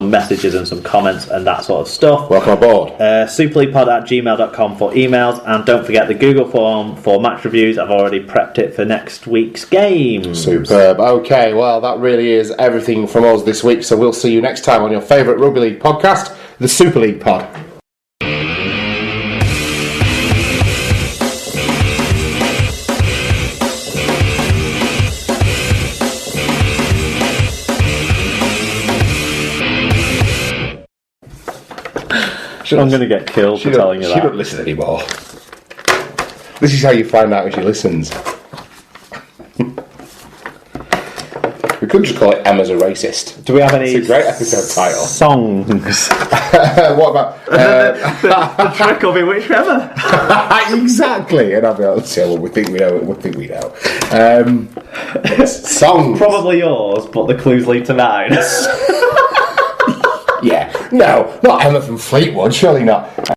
messages and some comments and that sort of stuff. Welcome aboard. superleaguepod@gmail.com for emails, and don't forget the Google form for match reviews. I've already prepped it for next week's game. Superb. Okay, well, that really is everything from us this week, so we'll see you next time on your favourite rugby league podcast, the Super League Pod. I'm going to get killed for telling you that. She don't listen anymore. This is how you find out if she listens. We could just call it Emma's a Racist. Do we have any? It's a great episode title. Songs. What about the trick will be whichever. Exactly, and I'll be able to say, well, we think we know. Songs. Probably yours, but the clues lead to mine. Yeah, no, not Emma from Fleetwood, surely not.